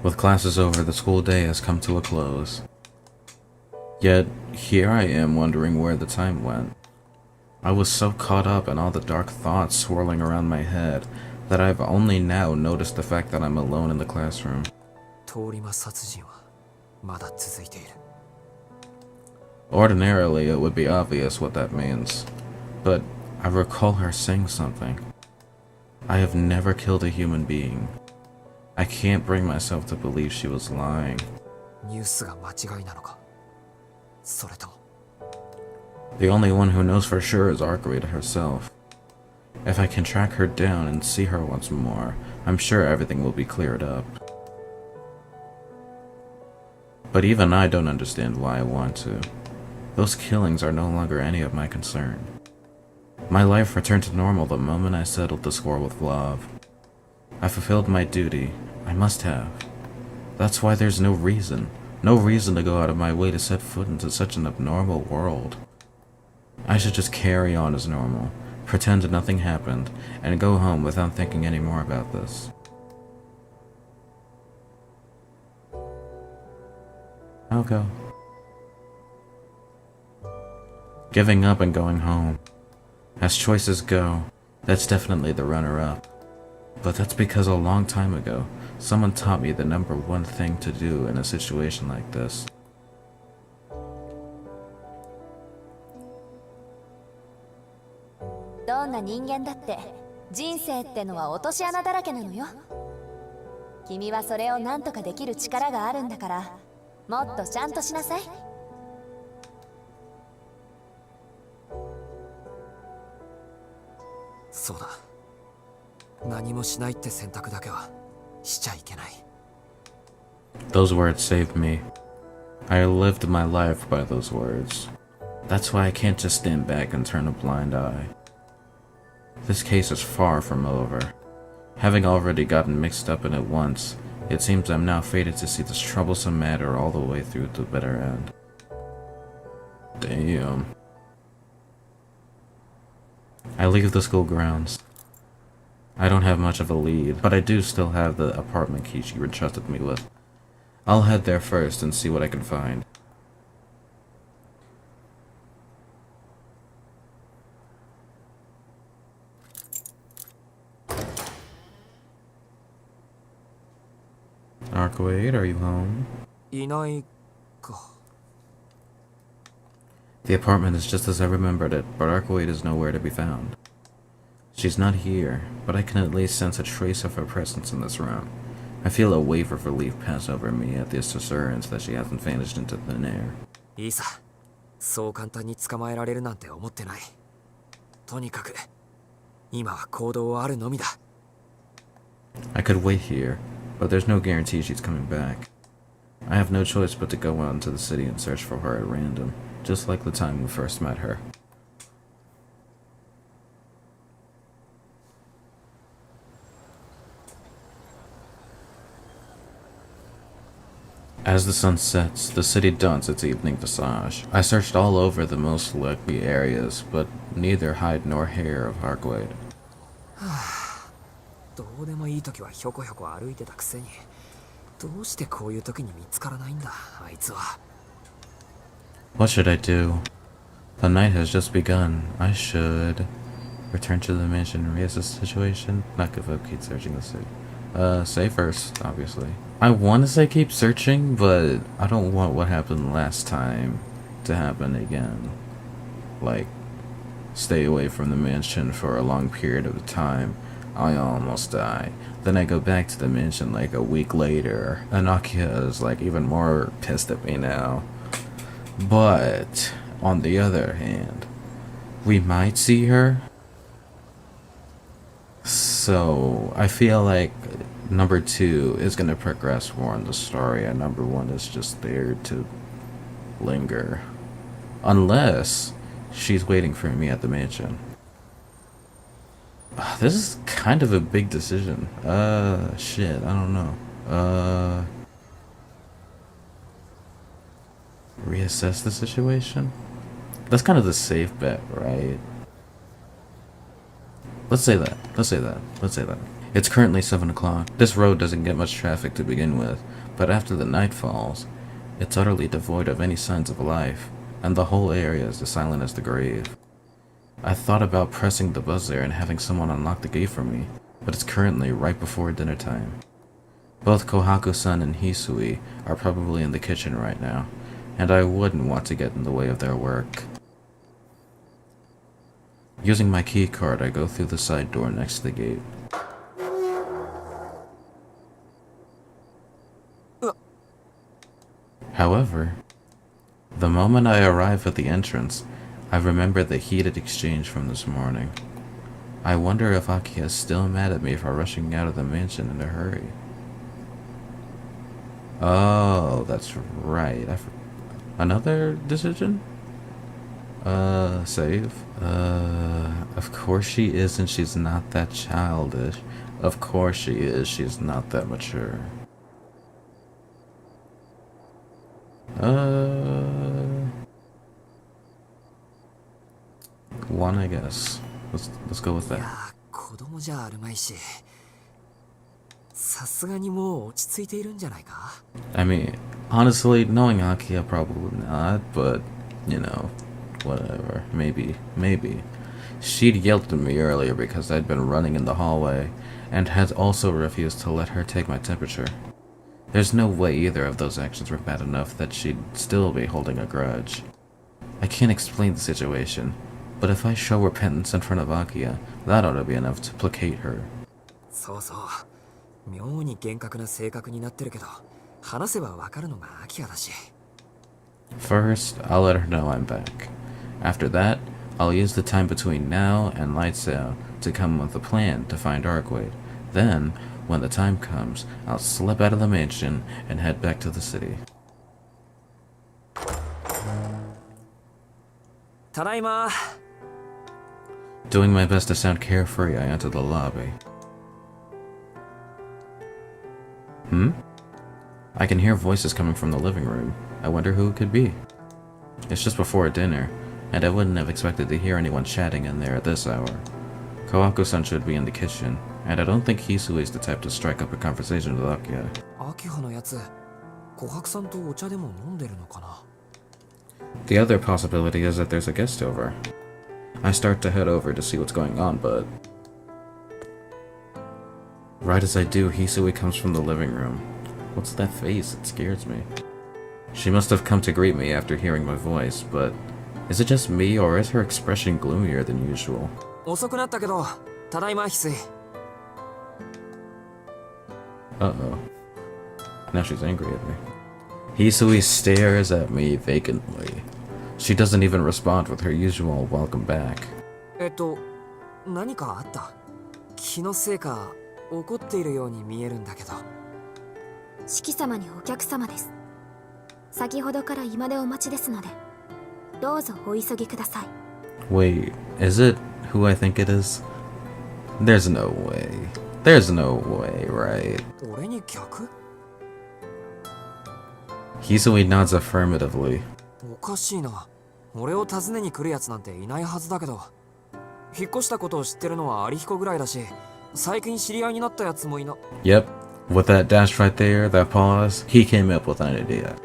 With classes over, the school day has come to a close. Yet, here I am wondering where the time went. I was so caught up in all the dark thoughts swirling around my head that I've only now noticed the fact that I'm alone in the classroom. Ordinarily, it would be obvious what that means, but I recall her saying something. I have never killed a human being. I can't bring myself to believe she was lying. The only one who knows for sure is Arcueid herself. If I can track her down and see her once more, I'm sure everything will be cleared up. But even I don't understand why I want to. Those killings are no longer any of my concern. My life returned to normal the moment I settled the score with love. I fulfilled my duty. I must have. That's why there's no reason to go out of my way to set foot into such an abnormal world. I should just carry on as normal, pretend nothing happened, and go home without thinking any more about this. I'll go. Giving up and going home. As choices go, that's definitely the runner-up. But that's because a long time ago, someone taught me the number one thing to do in a situation like this. Those words saved me. I lived my life by those words. That's why I can't just stand back and turn a blind eye. This case is far from over. Having already gotten mixed up in it once, it seems I'm now fated to see this troublesome matter all the way through to the bitter end. Damn. I leave the school grounds. I don't have much of a lead, but I do still have the apartment key she entrusted me with. I'll head there first and see what I can find. Arcueid, are you home? The apartment is just as I remembered it, but Arcueid is nowhere to be found. She's not here, but I can at least sense a trace of her presence in this room. I feel a wave of relief pass over me at the assurance that she hasn't vanished into thin air. I could wait here, but there's no guarantee she's coming back. I have no choice but to go out into the city and search for her at random, just like the time we first met her. As the sun sets, the city dons its evening visage. I searched all over the most likely areas, but neither hide nor hair of Arcueid. What should I do? The night has just begun. I should return to the mansion and reassess the situation. Not give up, keep searching the city. Say first, obviously. I want to say keep searching, but I don't want what happened last time to happen again. Like, stay away from the mansion for a long period of time. I almost die. Then I go back to the mansion like a week later. Anakia is like even more pissed at me now. But, on the other hand, we might see her. So, I feel like number 2 is going to progress more in the story, and number 1 is just there to linger. Unless she's waiting for me at the mansion. This is kind of a big decision. Shit, I don't know. Reassess the situation? That's kind of the safe bet, right? Let's say that. It's currently 7 o'clock. This road doesn't get much traffic to begin with, but after the night falls, it's utterly devoid of any signs of life, and the whole area is as silent as the grave. I thought about pressing the buzzer and having someone unlock the gate for me, but it's currently right before dinner time. Both Kohaku-san and Hisui are probably in the kitchen right now, and I wouldn't want to get in the way of their work. Using my key card, I go through the side door next to the gate. However, the moment I arrive at the entrance, I remember the heated exchange from this morning. I wonder if Akiya is still mad at me for rushing out of the mansion in a hurry. Oh, that's right. Another decision? Save. Of course she is, and she's not that childish. Of course she is, she's not that mature. One, I guess. Let's go with that. I mean, honestly, knowing Akiya, probably not, but, you know, whatever. Maybe. She'd yelled at me earlier because I'd been running in the hallway, and had also refused to let her take my temperature. There's no way either of those actions were bad enough that she'd still be holding a grudge. I can't explain the situation, but if I show repentance in front of Akiya, that ought to be enough to placate her. First, I'll let her know I'm back. After that, I'll use the time between now and lights out to come with a plan to find Arcueid. Then, when the time comes, I'll slip out of the mansion and head back to the city. Tadaima. Doing my best to sound carefree, I enter the lobby. I can hear voices coming from the living room. I wonder who it could be. It's just before dinner, and I wouldn't have expected to hear anyone chatting in there at this hour. Kohaku-san should be in the kitchen, and I don't think Hisui is the type to strike up a conversation with Akiya. The other possibility is that there's a guest over. I start to head over to see what's going on, but right as I do, Hisui comes from the living room. What's that face? It scares me. She must have come to greet me after hearing my voice, but is it just me, or is her expression gloomier than usual? Uh-oh. Now she's angry at me. Hisui stares at me vacantly. She doesn't even respond with her usual welcome back. Wait, is it who I think it is? There's no way. There's no way, right? Hisui nods affirmatively. Yep, with that dash right there, that pause, he came up with an idea.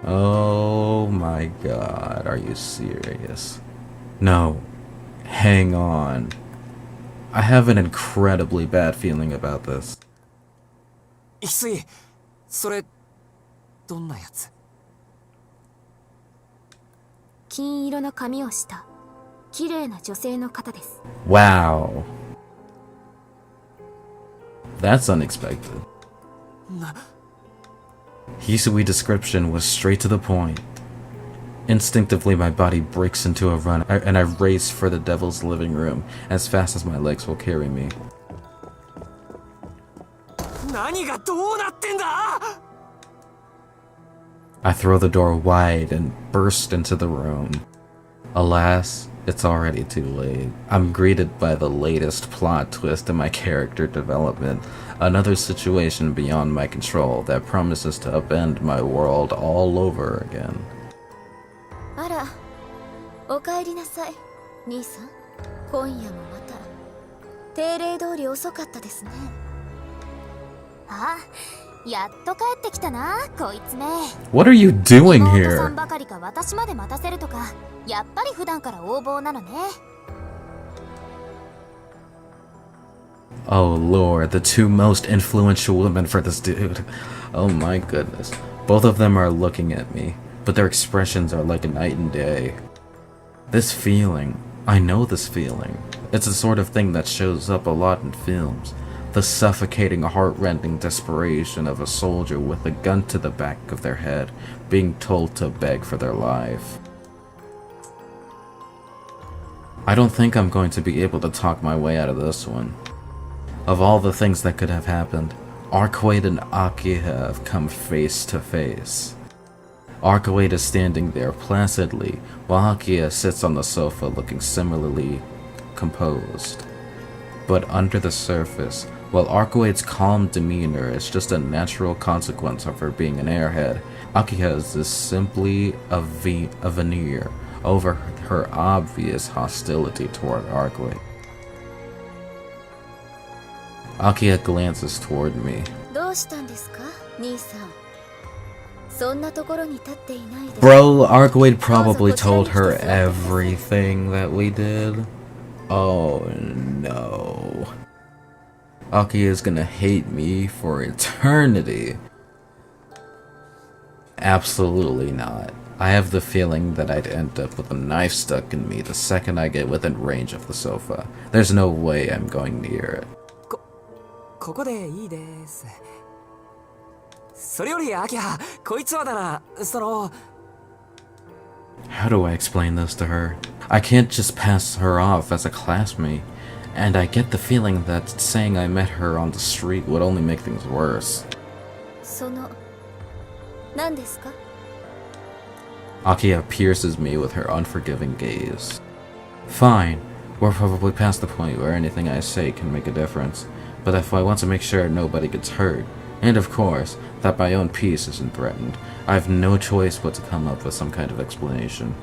Oh my god, are you serious? No, hang on. I have an incredibly bad feeling about this. Wow. That's unexpected. Hisui's description was straight to the point. Instinctively, my body breaks into a run, and I race for the devil's living room as fast as my legs will carry me. I throw the door wide and burst into the room. Alas, it's already too late. I'm greeted by the latest plot twist in my character development, another situation beyond my control that promises to upend my world all over again. 定例通り遅かったですね。あ、やっと帰ってきたな、こいつめ。 What are you doing 妹さ here? んばかりか私まで待たせるとか、やっぱり普段から横暴なのね。Oh lord, the two most influential women for this dude. Oh my goodness. Both of them are looking at me, but their expressions are like a night and day. This feeling, I know this feeling. It's the sort of thing that shows up a lot in films. The suffocating, heart-rending desperation of a soldier with a gun to the back of their head, being told to beg for their life. I don't think I'm going to be able to talk my way out of this one. Of all the things that could have happened, Arcueid and Aki have come face to face. Arcueid is standing there placidly, while Akia sits on the sofa looking similarly composed. But under the surface, while Arcueid's calm demeanor is just a natural consequence of her being an airhead, Akia's is simply a veneer over her obvious hostility toward Arcueid. Akia glances toward me. Bro, Arcueid probably told her everything that we did. Oh no. Akia is gonna hate me for eternity. Absolutely not. I have the feeling that I'd end up with a knife stuck in me the second I get within range of the sofa. There's no way I'm going near it. ここでいいです。それよりアキハ、こいつはだな、How do I explain this to her? I can't just pass her off as a classmate, and I get the feeling that saying I met her on the street would only make things worse. 何ですか? Akia pierces me with her unforgiving gaze. Fine, we're probably past the point where anything I say can make a difference. But if I want to make sure nobody gets hurt, and of course, that my own peace isn't threatened, I have no choice but to come up with some kind of explanation.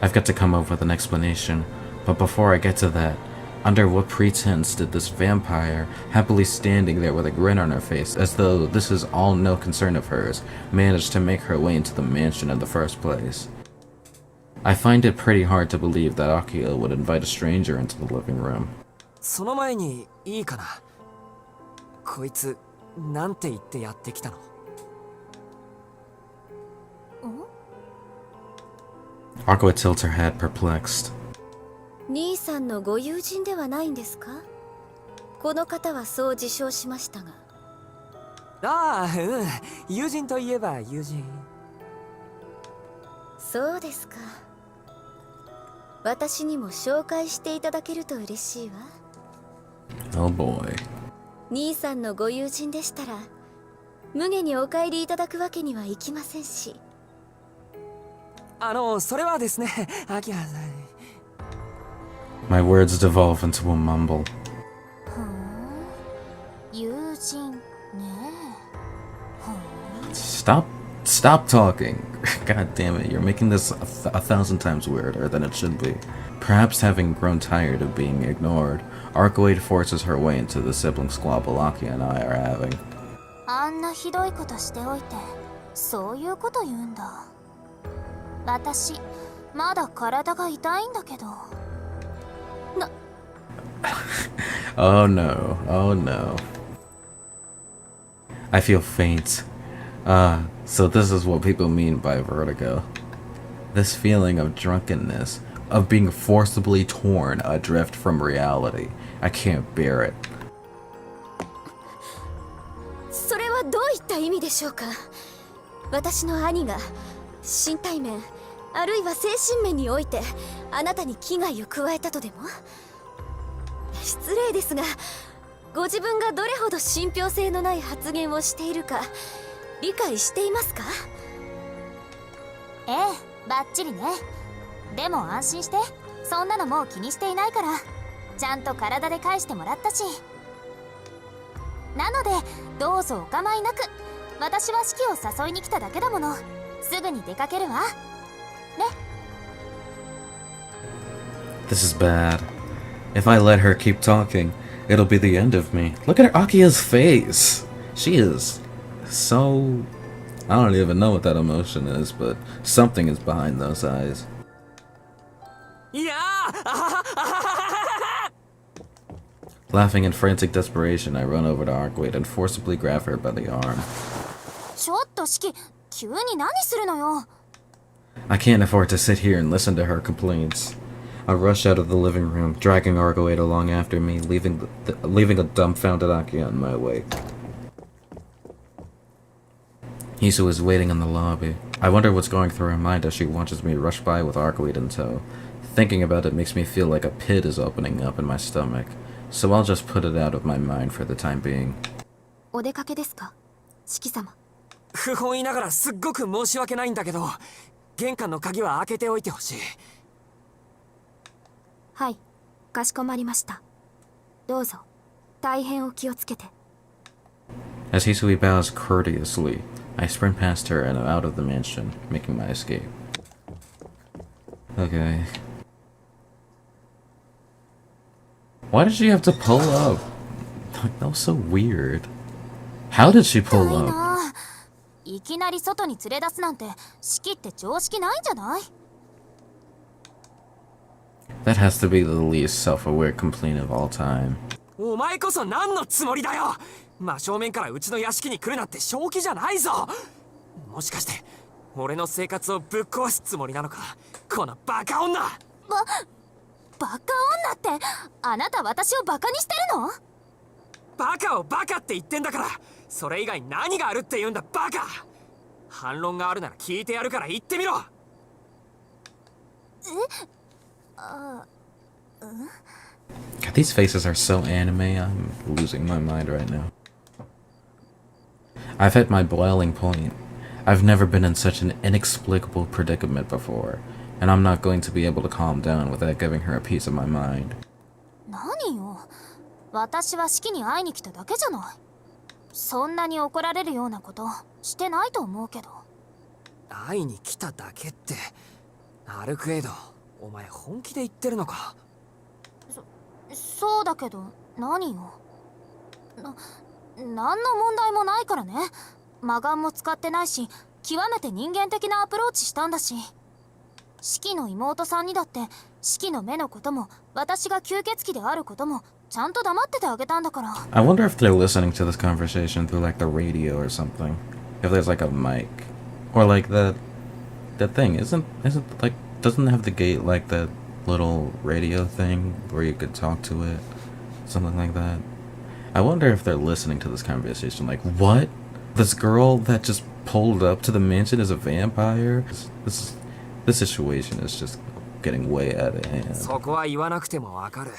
I've got to come up with an explanation, but before I get to that, under what pretense did this vampire, happily standing there with a grin on her face, as though this is all no concern of hers, manage to make her way into the mansion in the first place? I find it pretty hard to believe that Akio would invite a stranger into the living room. その前にいいかな。こいつなんて言ってやってきたの？Arcueid tilts her head, perplexed. 兄さんのご友人ではないんですか？この方はそう自称しましたが。ああ、うん。友人といえば友人。そうですか。私にも紹介していただけると嬉しいわ。Oh boy. 兄さんのご友人でしたら、無下にお帰りいただくわけにはいきませんし。それはですね、アキラさん。My words devolve into a mumble. 友人ね。Stop talking. God damn it, you're making this a thousand times weirder than it should be. Perhaps having grown tired of being ignored, Arcueid forces her way into the sibling squabble Aki and I are having. あんなひどいことしておいて、そういうこと言うんだ。私、まだ体が痛いんだけど。Oh no, oh no. I feel faint. So this is what people mean by vertigo. This feeling of drunkenness, of being forcibly torn adrift from reality. I can't bear it. それはどういった意味でしょうか？私の兄が身体面、あるいは精神面においてあなたに危害を加えたとでも？失礼ですが、ご自分がどれほど信憑性のない発言をしているか理解していますか？ええ、バッチリね。でも安心して、そんなのもう気にしていないから、ちゃんと体で返してもらったし。なのでどうぞお構いなく。私は式を誘いに来ただけだもの。すぐに出かけるわ。ね。This is bad. If I let her keep talking, it'll be the end of me. Look at Akia's face. She is so... I don't even know what that emotion is, but something is behind those eyes. Yeah! Laughing in frantic desperation, I run over to Arcueid and forcibly grab her by the arm. ちょっと四季、急に何するのよ。 I can't afford to sit here and listen to her complaints. I rush out of the living room, dragging Arcueid along after me, leaving a dumbfounded Akia in my wake. Hisu is waiting in the lobby. I wonder what's going through her mind as she watches me rush by with Arcueid in tow. Thinking about it makes me feel like a pit is opening up in my stomach, so I'll just put it out of my mind for the time being. お出かけですか、四季様。不本意ながらすっごく申し訳ないんだけど、玄関の鍵は開けておいてほしい。はい、かしこまりました。どうぞ、大変お気をつけて。As Hisui bows courteously, I sprint past her and out of the mansion, making my escape. Okay. Why did she have to pull up? That was so weird. How did she pull up? いきなり外に連れ出すなんて、四季って常識ないんじゃない？ That has to be the least self-aware complaint of all time. お前こそ何のつもりだよ。真正面からうちの屋敷に来るなんて正気じゃないぞ。もしかして俺の生活をぶっ壊すつもりなのか、このバカ女。バカ女って、あなた私をバカにしてるの？バカをバカって言ってんだから、それ以外何があるって言うんだバカ。反論があるなら聞いてやるから言ってみろ。God, these faces are so anime, I'm losing my mind right now. I've hit my boiling point. I've never been in such an inexplicable predicament before, and I'm not going to be able to calm down without giving her a piece of my mind. 何よ、私は四季に会いに来ただけじゃない。そんなに怒られるようなことしてないと思うけど。会いに来ただけって、アルクエイド、お前本気で言ってるのか？そうだけど何よ。何の問題もないからね。魔眼も使ってないし、極めて人間的なアプローチしたんだし。四季の妹さんにだって四季の目のことも私が吸血鬼であることもちゃんと黙っててあげたんだから。 I wonder if they're listening to this conversation through like the radio or something. If there's like a mic. Or like that thing, isn't like, doesn't it have the gate like that little radio thing where you could talk to it? Something like that. I wonder if they're listening to this conversation like, what? This girl that just pulled up to the mansion is a vampire? This situation is just getting way out of hand. そこは言わなくてもわかる。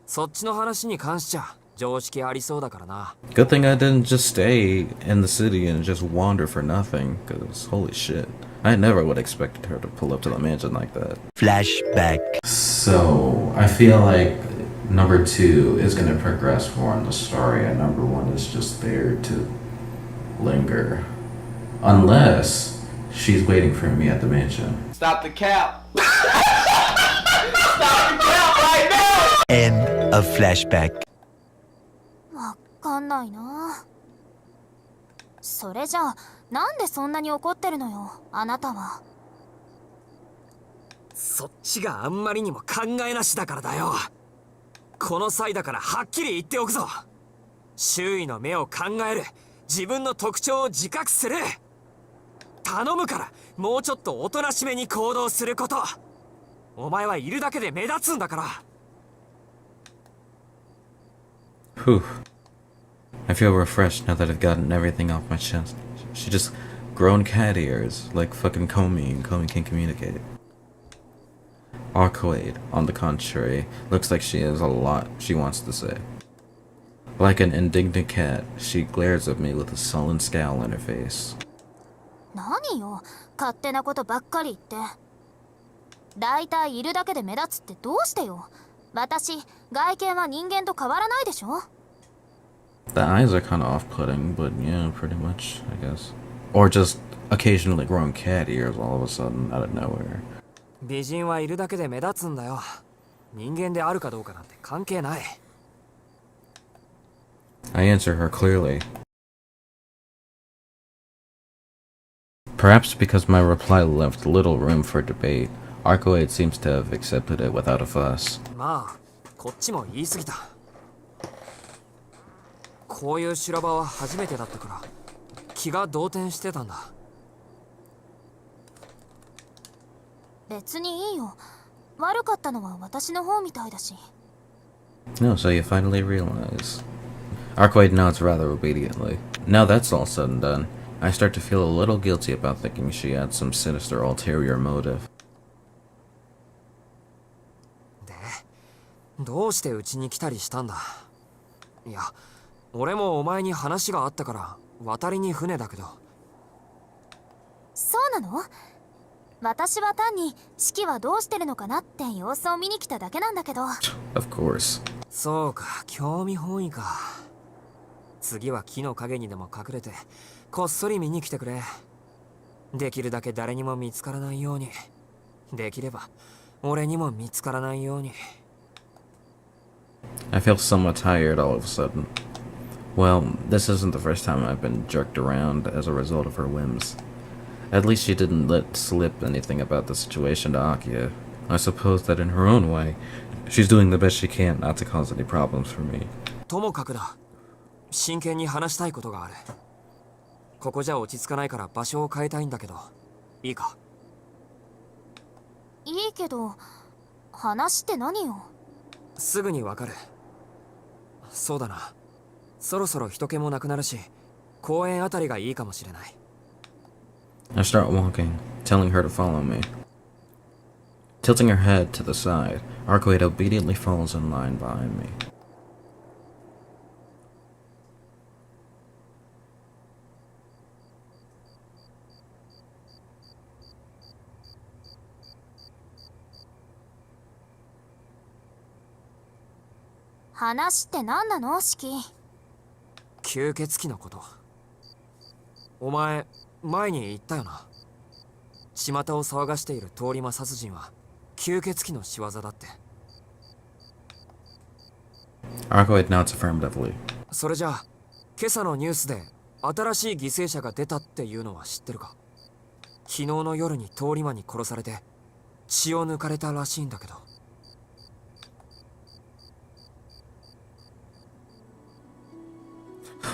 そっちの話に関しちゃ常識ありそうだからな。 Good thing I didn't just stay in the city and just wander for nothing, cause holy shit. I never would have expected her to pull up to the mansion like that. Flashback. So, I feel like number 2 is gonna progress more in the story, and number 1 is just there to linger. Unless she's waiting for me at the mansion. Stop the cap. Stop the cap right now. End of flashback. わかんないな。それじゃあなんでそんなに怒ってるのよ、あなたは。そっちがあんまりにも考えなしだからだよ。この際だからはっきり言っておくぞ。周囲の目を考える、自分の特徴を自覚する。頼むからもうちょっとおとなしめに行動すること。お前はいるだけで目立つんだから。 Whew. I feel refreshed now that I've gotten everything off my chest. She just grown cat ears like fucking Comey, and Comey can't communicate. Arcueid, on the contrary, looks like she has a lot she wants to say. Like an indignant cat, she glares at me with a sullen scowl on her face. 何よ、勝手なことばっかり言って。だいたいいるだけで目立つってどうしてよ。私、外見は人間と変わらないでしょ。 The eyes are kind of off-putting, but yeah, pretty much, I guess. Or just occasionally growing cat ears all of a sudden out of nowhere. 美人はいるだけで目立つんだよ。人間であるかどうかなんて関係ない。 I answer her clearly. Perhaps because my reply left little room for debate, Arcueid seems to have accepted it without a fuss. まあこっちも言い過ぎた。こういう修羅場は初めてだったから気が動転してたんだ。別にいいよ。悪かったのは私の方みたいだし。 No, so you finally realize. Arcueid nods rather obediently. Now that's all said and done, I start to feel a little guilty about thinking she had some sinister ulterior motive. で、どうしてうちに来たりしたんだ。いや、俺もお前に話があったから渡りに船だけど。そうなの？私は単に四季はどうしてるのかなって様子を見に来ただけなんだけど。 Of course. そうか、興味本位か。次は木の陰にでも隠れてこっそり見に来てくれ。できるだけ誰にも見つからないように、できれば俺にも見つからないように。 I feel somewhat tired all of a sudden. Well, this isn't the first time I've been jerked around as a result of her whims. At least she didn't let slip anything about the situation to Akia. I suppose that in her own way, she's doing the best she can not to cause any problems for me. ともかくだ。真剣に話したいことがある。ここじゃ落ち着かないから場所を変えたいんだけど、いいか？いいけど、話って何よ？すぐにわかる。そうだな。そろそろ人気もなくなるし、公園あたりがいいかもしれない。 I start walking, telling her to follow me. Tilting her head to the side, Arcueid obediently falls in line behind me.「話って何なの、四季？」吸血鬼のこと。お前前に言ったよな。巷を騒がしている通り魔殺人は吸血鬼の仕業だって。 Arcueid nods affirmatively. それじゃあ今朝のニュースで新しい犠牲者が出たっていうのは知ってるか？昨日の夜に通り魔に殺されて血を抜かれたらしいんだけど。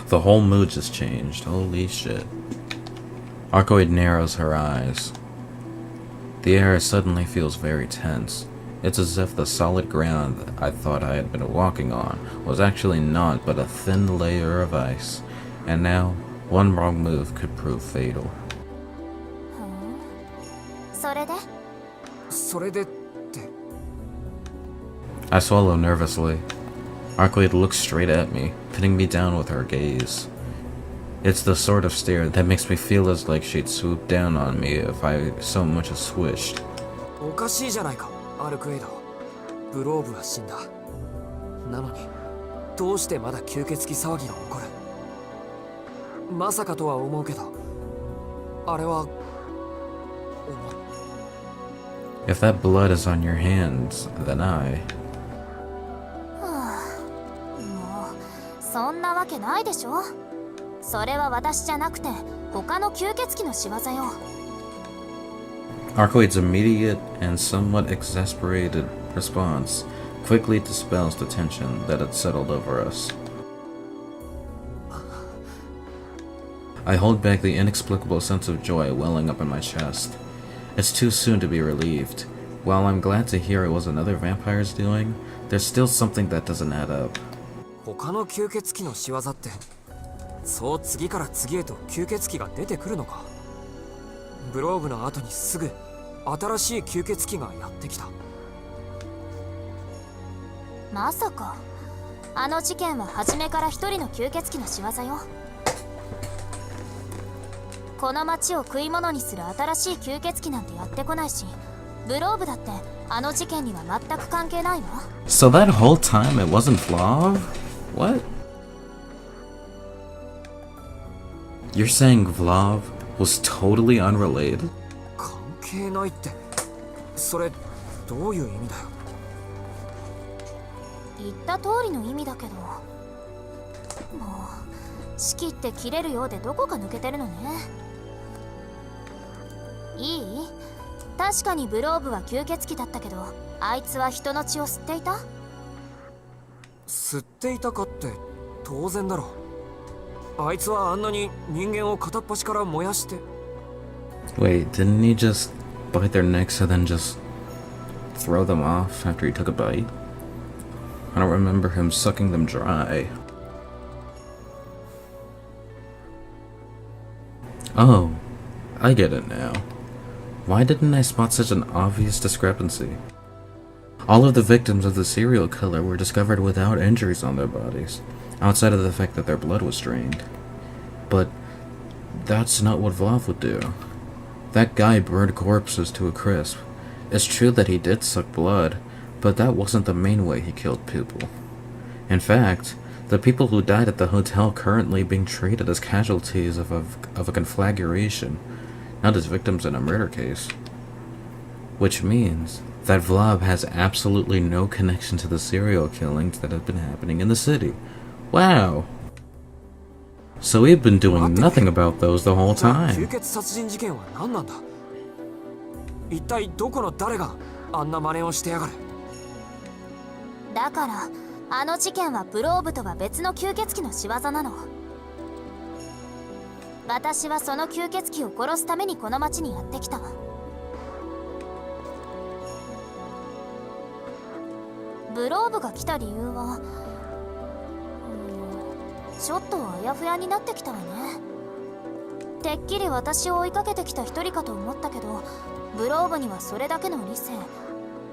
The whole mood just changed. Holy shit. Arcueid narrows her eyes. The air suddenly feels very tense. It's as if the solid ground I thought I had been walking on was actually not but a thin layer of ice. And now, one wrong move could prove fatal. それで？それでって。 I swallow nervously. Arcueid looks straight at me, pinning me down with her gaze. It's the sort of stare that makes me feel as like she'd swoop down on me if I so much as swished. おかしいじゃないか、アルクエイド。ブローブは死んだ。なのにどうしてまだ吸血鬼騒ぎが起こる？まさかとは思うけど、あれは If that blood is on your hands, then I... もうそんなわけないでしょ。それは私じゃなくて他の吸血鬼の仕業よ。 Arcueid's immediate and somewhat exasperated response quickly dispels the tension that had settled over us. I hold back the inexplicable sense of joy welling up in my chest. It's too soon to be relieved. While I'm glad to hear it was another vampire's doing, there's still something that doesn't add up. 他の吸血鬼の仕業って、そう次から次へと吸血鬼が出てくるのか？ブローブの後にすぐ新しい吸血鬼がやってきた。まさかあの事件は初めから一人の吸血鬼の仕業よ。この町を食い物にする新しい吸血鬼なんてやってこないし、ブローブだってあの事件には全く関係ないわ。 So that whole time it wasn't Vlav? What? You're saying Vlav was totally unrelated? 関係ないって、それどういう意味だよ。言った通りの意味だけど、もう式って切れるようでどこか抜けてるのね。いい？確かにブローブは吸血鬼だったけど、あいつは人の血を吸っていた？吸っていたかって当然だろ。あいつはあんなに人間を片っ端から燃やして。 Wait, didn't he just bite their necks and then just throw them off after he took a bite? I don't remember him sucking them dry. Oh, I get it now. Why didn't I spot such an obvious discrepancy? All of the victims of the serial killer were discovered without injuries on their bodies, outside of the fact that their blood was drained. But that's not what Vlav would do. That guy burned corpses to a crisp. It's true that he did suck blood, but that wasn't the main way he killed people. In fact, the people who died at the hotel currently being treated as casualties of a conflagration, not as victims in a murder case. Which means that Vlab has absolutely no connection to the serial killings that have been happening in the city. Wow! So we've been doing nothing about those the whole 吸 time. 血殺人事件は何なんだ。一体どこの誰があんな真似をしてやがる。だからあの事件はブローブとは別の吸血鬼の仕業なの。私はその吸血鬼を殺すためにこの町にやってきた。ブローブが来た理由はちょっとあやふやになってきたわね。てっきり私を追いかけてきた一人かと思ったけど、ブローブにはそれだけの理性、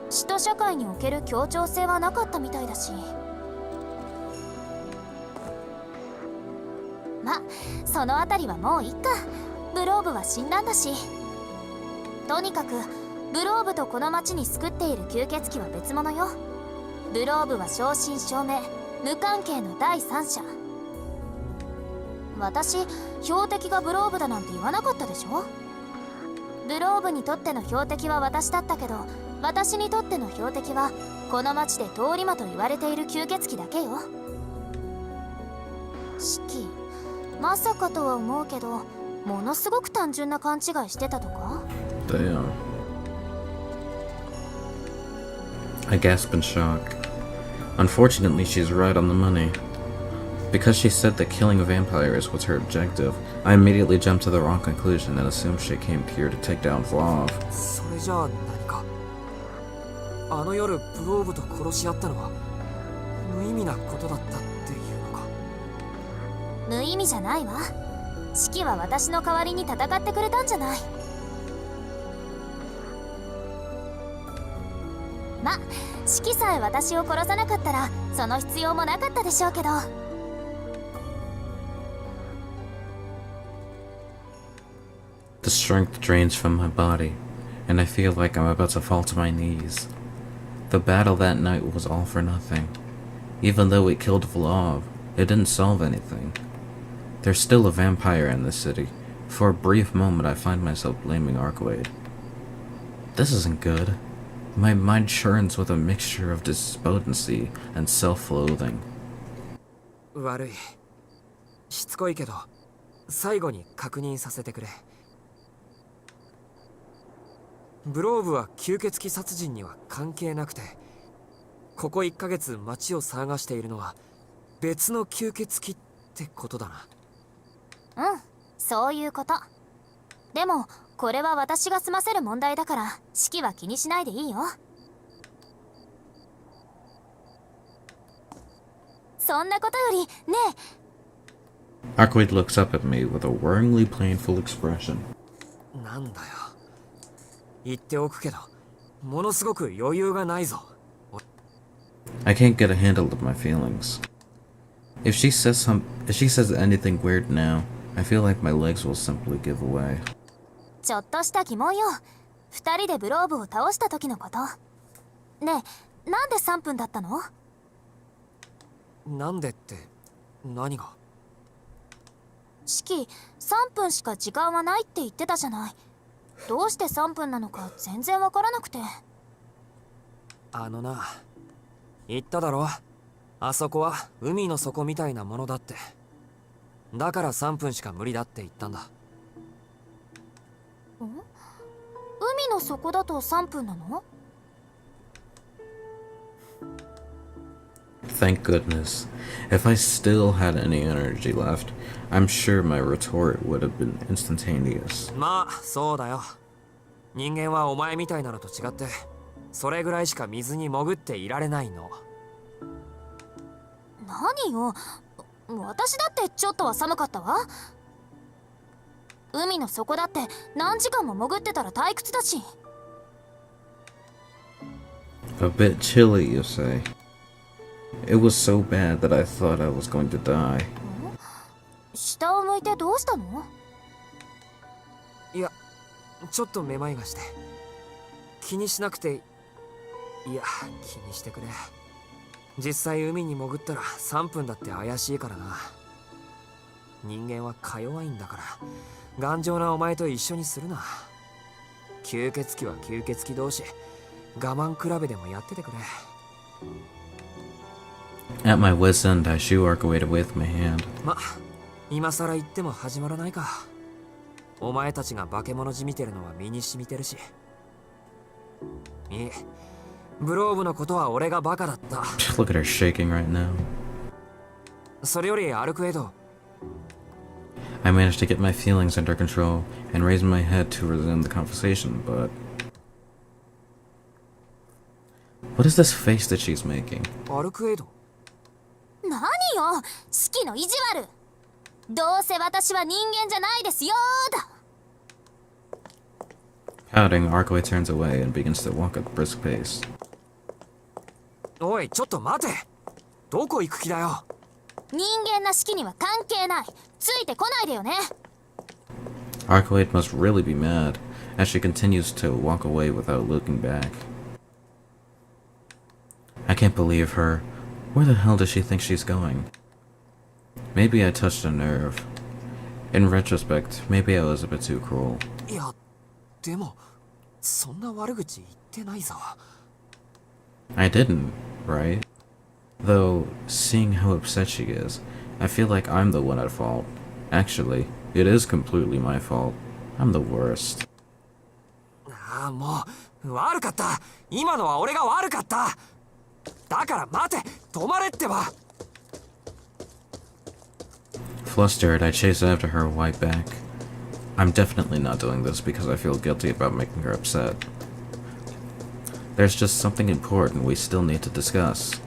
使徒社会における協調性はなかったみたいだし。ま、そのあたりはもういっか。ブローブは死んだんだし。とにかくブローブとこの町に救っている吸血鬼は別物よ。ブローブは正真正銘無関係の第三者。私、標的がブローブだなんて言わなかったでしょ。ブローブにとっての標的は私だったけど、私にとっての標的はこの町で通り魔と言われている吸血鬼だけよ。シキ、まさかとは思うけど、ものすごく単純な勘違いしてたとか？ Damn. I gasp in shock. Unfortunately, she's right on the money. Because she said that killing vampires was her objective, I immediately jumped to the wrong conclusion and assumed she came here to take down Vlav. それじゃあ何か。あの夜ブローブと殺し合ったのは無意味なことだったっていうのか。無意味じゃないわ。シキは私の代わりに戦ってくれたんじゃない。ま、シキさえ私を殺さなかったらその必要もなかったでしょうけど。The strength drains from my body, and I feel like I'm about to fall to my knees. The battle that night was all for nothing. Even though it killed Vlav, it didn't solve anything. There's still a vampire in this city. For a brief moment I find myself blaming Arcueid. This isn't good. My mind churns with a mixture of despondency and self-loathing. 悪い。しつこいけど最後に確認させてくれ。ブローブは吸血鬼殺人には関係なくて、ここ1ヶ月街を騒がしているのは別の吸血鬼ってことだな。うん、そういうこと。でもこれは私が済ませる問題だから、シキは気にしないでいいよ。そんなことよりねえ。Arcueid looks up at me with a worryingly painful expression. なんだよ。言っておくけど、ものすごく余裕がないぞ。I can't get a handle of my feelings. If she says anything weird now, I feel like my legs will simply give away. ちょっとした疑問よ。二人でブローブを倒した時のこと。ねえ、なんで3分だったの？なんでって何が？シキ、3分しか時間はないって言ってたじゃない。どうして3分なのか全然わからなくて。あのな、言っただろ。あそこは海の底みたいなものだって。だから3分しか無理だって言ったんだ。海の底だと3分なの？ Thank goodness. If I still had any energy left, I'm sure my retort would have been instantaneous. まあそうだよ。人間はお前みたいなのと違って、それぐらいしか水に潜っていられないの。何よ、私だってちょっとは寒かったわ。海の底だって何時間も潜ってたら退屈だし。 A bit chilly, you say? It was so bad that I thought I was going to die. 下を向いてどうしたの？いや、ちょっとめまいがして。気にしなくていや、気にしてくれ。実際海に潜ったら3分だって怪しいからな。人間はか弱いんだから頑丈なお前と一緒にするな。吸血鬼は吸血鬼同士我慢比べでもやっててくれ。 At my wit's end, I shoo arcueid away with my hand. ま、今さら言っても始まらないか。お前たちが化け物じみてるのは身に染みてるし。いえ、ブローブのことは俺がバカだった。 Look at her shaking right now. それよりアルクエド、 I managed to get my feelings under control and raised my head to resume the conversation, but... What is this face that she's making? アルクエド、何よ、四季の意地悪。どうせ私は人間じゃないですよーだ。 Pouting, Arcueid turns away and begins to walk at a brisk pace. おい、ちょっと待て。どこ行く気だよ。人間な四季には関係ない。ついてこないでよね。 Arcueid must really be mad, as she continues to walk away without looking back. I can't believe her. Where the hell does she think she's going? Maybe I touched a nerve. In retrospect, maybe I was a bit too cruel. いや、でもそんな悪口言ってないぞ。 I didn't, right? Though, seeing how upset she is, I feel like I'm the one at fault. Actually, it is completely my fault. I'm the worst. ああ、もう悪かった。今のは俺が悪かった。だから待て、止まれってば。 Flustered, I chase after her, white back. I'm definitely not doing this because I feel guilty about making her upset. There's just something important we still need to discuss.